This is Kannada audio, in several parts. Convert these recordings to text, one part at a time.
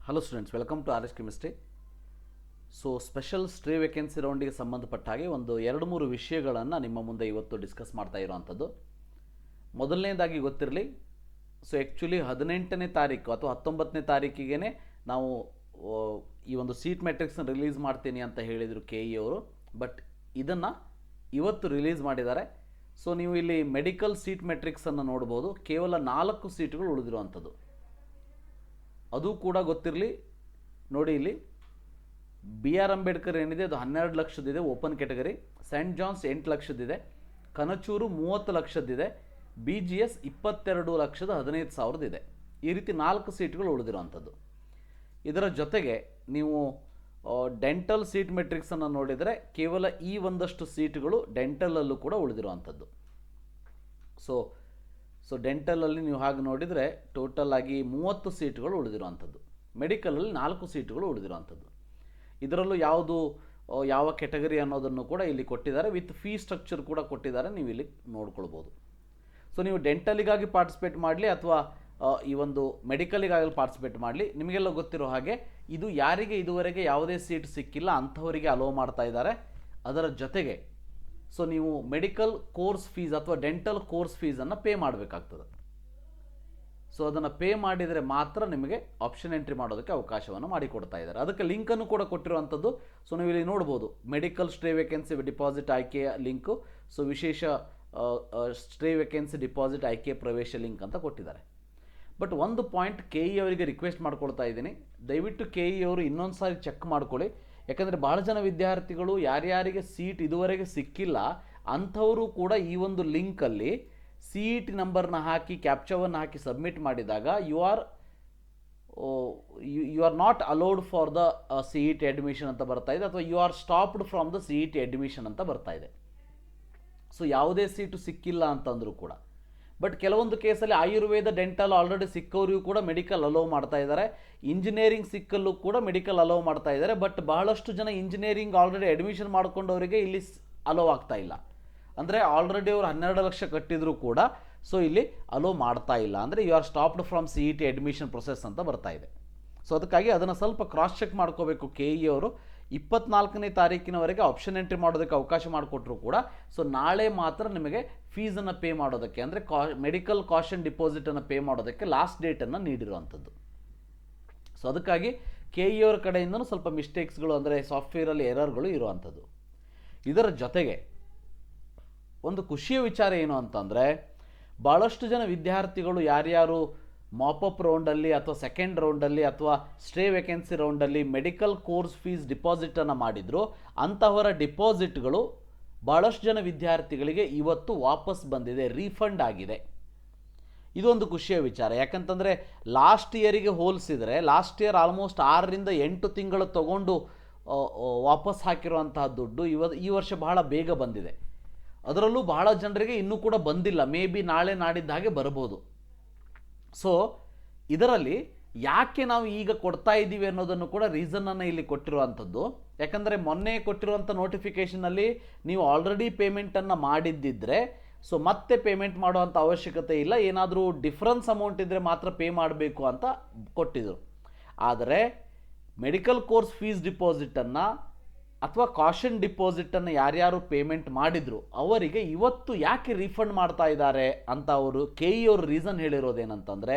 Hello students, welcome to R S chemistry. So special stray vacancy ರೌಂಡಿಗೆ ಸಂಬಂಧಪಟ್ಟ ಹಾಗೆ ಒಂದು 2-3 ವಿಷಯಗಳನ್ನು ನಿಮ್ಮ ಮುಂದೆ ಇವತ್ತು ಡಿಸ್ಕಸ್ ಮಾಡ್ತಾ ಇರೋವಂಥದ್ದು. ಮೊದಲನೇದಾಗಿ ಗೊತ್ತಿರಲಿ, ಸೊ ಆ್ಯಕ್ಚುಲಿ 18ನೇ ತಾರೀಕು ಅಥವಾ 19ನೇ ತಾರೀಕಿಗೆ ನಾವು ಈ ಒಂದು ಸೀಟ್ ಮ್ಯಾಟ್ರಿಕ್ಸ್ನ ರಿಲೀಸ್ ಮಾಡ್ತೀನಿ ಅಂತ ಹೇಳಿದರು ಕೆ ಇ ಅವರು. ಬಟ್ ಇದನ್ನು ಇವತ್ತು ರಿಲೀಸ್ ಮಾಡಿದ್ದಾರೆ. ಸೊ ನೀವು ಇಲ್ಲಿ ಮೆಡಿಕಲ್ ಸೀಟ್ ಮ್ಯಾಟ್ರಿಕ್ಸನ್ನು ನೋಡ್ಬೋದು. ಕೇವಲ 4 ಸೀಟುಗಳು ಉಳಿದಿರುವಂಥದ್ದು. ಅದು ಕೂಡ ಗೊತ್ತಿರಲಿ ನೋಡಿ, ಇಲ್ಲಿ ಬಿ ಆರ್ ಅಂಬೇಡ್ಕರ್ ಏನಿದೆ ಅದು 12 ಲಕ್ಷದಿದೆ ಓಪನ್ ಕ್ಯಾಟಗರಿ, ಸೆಂಟ್ ಜಾನ್ಸ್ 8 ಲಕ್ಷದಿದೆ, ಕನಚೂರು 30 ಲಕ್ಷದಿದೆ, ಬಿ ಜಿ ಎಸ್ 22,15,000 ಇದೆ. ಈ ರೀತಿ 4 ಸೀಟ್ಗಳು ಉಳಿದಿರುವಂಥದ್ದು. ಇದರ ಜೊತೆಗೆ ನೀವು ಡೆಂಟಲ್ ಸೀಟ್ ಮೆಟ್ರಿಕ್ಸನ್ನು ನೋಡಿದರೆ ಕೇವಲ ಈ ಒಂದಷ್ಟು ಸೀಟುಗಳು ಡೆಂಟಲಲ್ಲೂ ಕೂಡ ಉಳಿದಿರುವಂಥದ್ದು. ಸೊ ಡೆಂಟಲಲ್ಲಿ ನೀವು ಹಾಗೆ ನೋಡಿದರೆ ಟೋಟಲ್ ಆಗಿ 30 ಸೀಟುಗಳು ಉಳಿದಿರುವಂಥದ್ದು. ಮೆಡಿಕಲಲ್ಲಿ 4 ಸೀಟುಗಳು ಉಳಿದಿರುವಂಥದ್ದು. ಇದರಲ್ಲೂ ಯಾವ ಕೆಟಗರಿ ಅನ್ನೋದನ್ನು ಕೂಡ ಇಲ್ಲಿ ಕೊಟ್ಟಿದ್ದಾರೆ. ವಿತ್ ಫೀ ಸ್ಟ್ರಕ್ಚರ್ ಕೂಡ ಕೊಟ್ಟಿದ್ದಾರೆ, ನೀವು ಇಲ್ಲಿ ನೋಡ್ಕೊಳ್ಬೋದು. ಸೊ ನೀವು ಡೆಂಟಲಿಗಾಗಿ ಪಾರ್ಟಿಸಿಪೇಟ್ ಮಾಡಲಿ ಅಥವಾ ಈ ಒಂದು ಮೆಡಿಕಲಿಗಾಗಿ ಪಾರ್ಟಿಸಿಪೇಟ್ ಮಾಡಲಿ, ನಿಮಗೆಲ್ಲ ಗೊತ್ತಿರೋ ಹಾಗೆ ಇದು ಯಾರಿಗೆ ಇದುವರೆಗೆ ಯಾವುದೇ ಸೀಟ್ ಸಿಕ್ಕಿಲ್ಲ ಅಂಥವರಿಗೆ ಅಲೋ ಮಾಡ್ತಾ ಇದ್ದಾರೆ. ಅದರ ಜೊತೆಗೆ ಸೊ ನೀವು ಮೆಡಿಕಲ್ ಕೋರ್ಸ್ ಫೀಸ್ ಅಥವಾ ಡೆಂಟಲ್ ಕೋರ್ಸ್ ಫೀಸನ್ನು ಪೇ ಮಾಡಬೇಕಾಗ್ತದೆ. ಸೊ ಅದನ್ನು ಪೇ ಮಾಡಿದರೆ ಮಾತ್ರ ನಿಮಗೆ ಆಪ್ಷನ್ ಎಂಟ್ರಿ ಮಾಡೋದಕ್ಕೆ ಅವಕಾಶವನ್ನು ಮಾಡಿಕೊಡ್ತಾ ಇದ್ದಾರೆ. ಅದಕ್ಕೆ ಲಿಂಕನ್ನು ಕೂಡ ಕೊಟ್ಟಿರುವಂಥದ್ದು. ಸೊ ನೀವು ಇಲ್ಲಿ ನೋಡ್ಬೋದು, ಮೆಡಿಕಲ್ ಸ್ಟ್ರೇ ವೇಕೆನ್ಸಿ ಡಿಪಾಸಿಟ್ ಆಯ್ಕೆಯ ಲಿಂಕು, ಸೊ ವಿಶೇಷ ಸ್ಟ್ರೇ ವೇಕೆನ್ಸಿ ಡಿಪಾಸಿಟ್ ಆಯ್ಕೆ ಪ್ರವೇಶ ಲಿಂಕ್ ಅಂತ ಕೊಟ್ಟಿದ್ದಾರೆ. ಬಟ್ ಒಂದು ಪಾಯಿಂಟ್ ಕೆ ಇ ಅವರಿಗೆ ರಿಕ್ವೆಸ್ಟ್ ಮಾಡ್ಕೊಳ್ತಾ ಇದ್ದೀನಿ, ದಯವಿಟ್ಟು ಕೆ ಇ ಅವರು ಇನ್ನೊಂದು ಸಾರಿ ಚೆಕ್ ಮಾಡ್ಕೊಳ್ಳಿ. ಯಾಕಂದರೆ ಭಾಳ ಜನ ವಿದ್ಯಾರ್ಥಿಗಳು ಯಾರ್ಯಾರಿಗೆ ಸೀಟ್ ಇದುವರೆಗೆ ಸಿಕ್ಕಿಲ್ಲ ಅಂಥವರು ಕೂಡ ಈ ಒಂದು ಲಿಂಕಲ್ಲಿ ಸಿ ಇ ಟಿ ನಂಬರ್ನ ಹಾಕಿ ಕ್ಯಾಪ್ಚಾವನ್ನು ಹಾಕಿ ಸಬ್ಮಿಟ್ ಮಾಡಿದಾಗ you are not allowed for the C E T admission ಅಂತ ಬರ್ತಾ ಇದೆ, ಅಥವಾ you are stopped from the C E T admission ಅಂತ ಬರ್ತಾ ಇದೆ. ಸೊ ಯಾವುದೇ ಸೀಟು ಸಿಕ್ಕಿಲ್ಲ ಅಂತಂದರೂ ಕೂಡ. ಬಟ್ ಕೆಲವೊಂದು ಕೇಸಲ್ಲಿ ಆಯುರ್ವೇದ ಡೆಂಟಲ್ ಆಲ್ರೆಡಿ ಸಿಕ್ಕವರಿಗೂ ಕೂಡ ಮೆಡಿಕಲ್ ಅಲೋ ಮಾಡ್ತಾ ಇದ್ದಾರೆ, ಇಂಜಿನಿಯರಿಂಗ್ ಸಿಕ್ಕಲ್ಲೂ ಕೂಡ ಮೆಡಿಕಲ್ ಅಲೋ ಮಾಡ್ತಾ ಇದ್ದಾರೆ. ಬಟ್ ಬಹಳಷ್ಟು ಜನ ಇಂಜಿನಿಯರಿಂಗ್ ಆಲ್ರೆಡಿ ಅಡ್ಮಿಷನ್ ಮಾಡ್ಕೊಂಡವರಿಗೆ ಇಲ್ಲಿ ಅಲೋ ಆಗ್ತಾ ಇಲ್ಲ. ಅಂದರೆ ಆಲ್ರೆಡಿ ಅವರು 12 ಲಕ್ಷ ಕಟ್ಟಿದ್ರು ಕೂಡ ಸೊ ಇಲ್ಲಿ ಅಲೋ ಮಾಡ್ತಾ ಇಲ್ಲ. ಅಂದರೆ you are stopped from C E T admission process ಅಂತ ಬರ್ತಾ ಇದೆ. ಸೊ ಅದಕ್ಕಾಗಿ ಅದನ್ನು ಸ್ವಲ್ಪ ಕ್ರಾಸ್ ಚೆಕ್ ಮಾಡ್ಕೋಬೇಕು ಕೆ ಇ ಅವರು. 24ನೇ ತಾರೀಕಿನವರೆಗೆ ಆಪ್ಷನ್ ಎಂಟ್ರಿ ಮಾಡೋದಕ್ಕೆ ಅವಕಾಶ ಮಾಡಿಕೊಟ್ರು ಕೂಡ ಸೊ ನಾಳೆ ಮಾತ್ರ ನಿಮಗೆ ಫೀಸನ್ನು ಪೇ ಮಾಡೋದಕ್ಕೆ, ಅಂದರೆ ಮೆಡಿಕಲ್ ಕಾಷನ್ ಡಿಪಾಸಿಟನ್ನು ಪೇ ಮಾಡೋದಕ್ಕೆ ಲಾಸ್ಟ್ ಡೇಟನ್ನು ನೀಡಿರುವಂಥದ್ದು. ಸೊ ಅದಕ್ಕಾಗಿ ಕೆ ಇ ಅವರ ಕಡೆಯಿಂದನೂ ಸ್ವಲ್ಪ ಮಿಸ್ಟೇಕ್ಸ್ಗಳು, ಅಂದರೆ ಸಾಫ್ಟ್ವೇರಲ್ಲಿ ಎರರ್ಗಳು ಇರುವಂಥದ್ದು. ಇದರ ಜೊತೆಗೆ ಒಂದು ಖುಷಿಯ ವಿಚಾರ ಏನು ಅಂತಂದರೆ, ಭಾಳಷ್ಟು ಜನ ವಿದ್ಯಾರ್ಥಿಗಳು ಯಾರ್ಯಾರು ಮಾಪಪ್ ರೌಂಡಲ್ಲಿ ಅಥವಾ ಸೆಕೆಂಡ್ ರೌಂಡಲ್ಲಿ ಅಥವಾ ಸ್ಟ್ರೇ ವೇಕೆನ್ಸಿ ರೌಂಡಲ್ಲಿ ಮೆಡಿಕಲ್ ಕೋರ್ಸ್ ಫೀಸ್ ಡಿಪಾಸಿಟನ್ನು ಮಾಡಿದ್ರು, ಅಂಥವರ ಡಿಪಾಸಿಟ್ಗಳು ಭಾಳಷ್ಟು ಜನ ವಿದ್ಯಾರ್ಥಿಗಳಿಗೆ ಇವತ್ತು ವಾಪಸ್ ಬಂದಿದೆ, ರೀಫಂಡ್ ಆಗಿದೆ. ಇದೊಂದು ಖುಷಿಯ ವಿಚಾರ. ಯಾಕಂತಂದರೆ ಲಾಸ್ಟ್ ಇಯರಿಗೆ ಹೋಲಿಸಿದರೆ ಲಾಸ್ಟ್ ಇಯರ್ ಆಲ್ಮೋಸ್ಟ್ 6ರಿಂದ 8 ತಿಂಗಳು ತಗೊಂಡು ವಾಪಸ್ ಹಾಕಿರುವಂತಹ ದುಡ್ಡು ಈ ವರ್ಷ ಬಹಳ ಬೇಗ ಬಂದಿದೆ. ಅದರಲ್ಲೂ ಬಹಳ ಜನರಿಗೆ ಇನ್ನೂ ಕೂಡ ಬಂದಿಲ್ಲ, ಮೇ ಬಿ ನಾಳೆ ನಾಡಿದ್ದ ಹಾಗೆ ಬರ್ಬೋದು. ಸೊ ಇದರಲ್ಲಿ ಯಾಕೆ ನಾವು ಈಗ ಕೊಡ್ತಾ ಇದ್ದೀವಿ ಅನ್ನೋದನ್ನು ಕೂಡ ರೀಸನನ್ನು ಇಲ್ಲಿ ಕೊಟ್ಟಿರುವಂಥದ್ದು. ಯಾಕಂದರೆ ಮೊನ್ನೆ ಕೊಟ್ಟಿರುವಂಥ ನೋಟಿಫಿಕೇಷನಲ್ಲಿ ನೀವು ಆಲ್ರೆಡಿ ಪೇಮೆಂಟನ್ನು ಮಾಡಿದ್ದಿದ್ರೆ ಸೊ ಮತ್ತೆ ಪೇಮೆಂಟ್ ಮಾಡುವಂಥ ಅವಶ್ಯಕತೆ ಇಲ್ಲ, ಏನಾದರೂ ಡಿಫ್ರೆನ್ಸ್ ಅಮೌಂಟ್ ಇದ್ದರೆ ಮಾತ್ರ ಪೇ ಮಾಡಬೇಕು ಅಂತ ಕೊಟ್ಟಿದ್ದರು. ಆದರೆ ಮೆಡಿಕಲ್ ಕೋರ್ಸ್ ಫೀಸ್ ಡಿಪಾಸಿಟನ್ನು ಅಥವಾ ಕಾಷನ್ ಡಿಪಾಸಿಟನ್ನು ಯಾರ್ಯಾರು ಪೇಮೆಂಟ್ ಮಾಡಿದ್ರು ಅವರಿಗೆ ಇವತ್ತು ಯಾಕೆ ರೀಫಂಡ್ ಮಾಡ್ತಾ ಇದ್ದಾರೆ ಅಂತ ಅವರು ಕೆ ಇ ಅವರು ರೀಸನ್ ಹೇಳಿರೋದೇನಂತಂದರೆ,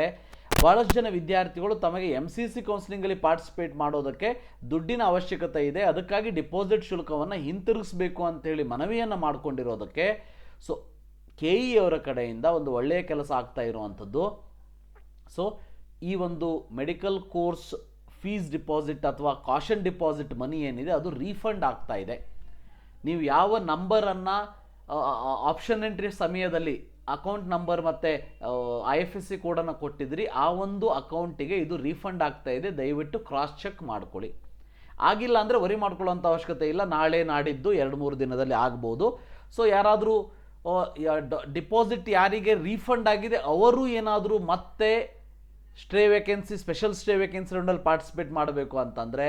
ಭಾಳಷ್ಟು ಜನ ವಿದ್ಯಾರ್ಥಿಗಳು ತಮಗೆ ಎಮ್ ಸಿ ಸಿ ಕೌನ್ಸಿಲಿಂಗಲ್ಲಿ ಪಾರ್ಟಿಸಿಪೇಟ್ ಮಾಡೋದಕ್ಕೆ ದುಡ್ಡಿನ ಅವಶ್ಯಕತೆ ಇದೆ, ಅದಕ್ಕಾಗಿ ಡಿಪಾಸಿಟ್ ಶುಲ್ಕವನ್ನು ಹಿಂತಿರುಗಿಸ್ಬೇಕು ಅಂತೇಳಿ ಮನವಿಯನ್ನು ಮಾಡಿಕೊಂಡಿರೋದಕ್ಕೆ ಸೊ ಕೆ ಇ ಅವರ ಕಡೆಯಿಂದ ಒಂದು ಒಳ್ಳೆಯ ಕೆಲಸ ಆಗ್ತಾ ಇರುವಂಥದ್ದು. ಸೊ ಈ ಒಂದು ಮೆಡಿಕಲ್ ಕೋರ್ಸ್ ಫೀಸ್ ಡಿಪಾಸಿಟ್ ಅಥವಾ ಕಾಷನ್ ಡಿಪಾಸಿಟ್ ಮನಿ ಏನಿದೆ ಅದು ರೀಫಂಡ್ ಆಗ್ತಾ ಇದೆ. ನೀವು ಯಾವ ನಂಬರನ್ನು ಆಪ್ಷನ್ ಎಂಟ್ರಿ ಸಮಯದಲ್ಲಿ ಅಕೌಂಟ್ ನಂಬರ್ ಮತ್ತು IFSC ಕೋಡನ್ನು ಕೊಟ್ಟಿದ್ರಿ ಆ ಒಂದು ಅಕೌಂಟಿಗೆ ಇದು ರೀಫಂಡ್ ಆಗ್ತಾ ಇದೆ. ದಯವಿಟ್ಟು ಕ್ರಾಸ್ ಚೆಕ್ ಮಾಡ್ಕೊಳ್ಳಿ. ಆಗಿಲ್ಲ ಅಂದರೆ ವರಿ ಮಾಡ್ಕೊಳ್ಳೋಂಥ ಅವಶ್ಯಕತೆ ಇಲ್ಲ, ನಾಳೆ ನಾಡಿದ್ದು 2-3 ದಿನದಲ್ಲಿ ಆಗ್ಬೋದು. ಸೊ ಯಾರಾದರೂ ಡಿಪಾಸಿಟ್ ಯಾರಿಗೆ ರೀಫಂಡ್ ಆಗಿದೆ ಅವರು ಏನಾದರೂ ಮತ್ತೆ stray vacancy special stray vacancy ರೌಂಡಲ್ಲಿ ಪಾರ್ಟಿಸಿಪೇಟ್ ಮಾಡಬೇಕು ಅಂತಂದರೆ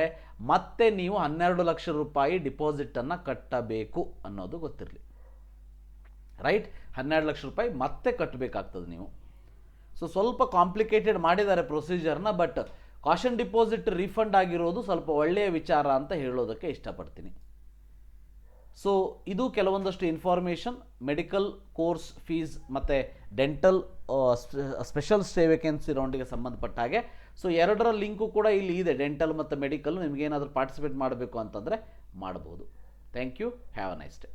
ಮತ್ತೆ ನೀವು 12 ಲಕ್ಷ ರೂಪಾಯಿ ಡಿಪಾಸಿಟನ್ನು ಕಟ್ಟಬೇಕು ಅನ್ನೋದು ಗೊತ್ತಿರಲಿ. ರೈಟ್, 12 ಲಕ್ಷ ರೂಪಾಯಿ ಮತ್ತೆ ಕಟ್ಟಬೇಕಾಗ್ತದೆ ನೀವು. ಸೊ ಸ್ವಲ್ಪ ಕಾಂಪ್ಲಿಕೇಟೆಡ್ ಮಾಡಿದ್ದಾರೆ ಪ್ರೊಸೀಜರ್ನ, ಬಟ್ ಕಾಷನ್ ಡಿಪಾಸಿಟ್ ರೀಫಂಡ್ ಆಗಿರೋದು ಸ್ವಲ್ಪ ಒಳ್ಳೆಯ ವಿಚಾರ ಅಂತ ಹೇಳೋದಕ್ಕೆ ಇಷ್ಟಪಡ್ತೀನಿ. ಸೊ ಇದು ಕೆಲವೊಂದಷ್ಟು ಇನ್ಫಾರ್ಮೇಷನ್ ಮೆಡಿಕಲ್ ಕೋರ್ಸ್ ಫೀಸ್ ಮತ್ತು ಡೆಂಟಲ್ ಸ್ಪೆಷಲ್ ಸ್ಟೇ ವೇಕೆನ್ಸಿ ರೌಂಡಿಗೆ ಸಂಬಂಧಪಟ್ಟ ಹಾಗೆ. ಸೊ ಎರಡರ ಲಿಂಕು ಕೂಡ ಇಲ್ಲಿ ಇದೆ, ಡೆಂಟಲ್ ಮತ್ತು ಮೆಡಿಕಲ್. ನಿಮಗೇನಾದರೂ ಪಾರ್ಟಿಸಿಪೇಟ್ ಮಾಡಬೇಕು ಅಂತಂದರೆ ಮಾಡ್ಬೋದು. Thank you, have a nice day.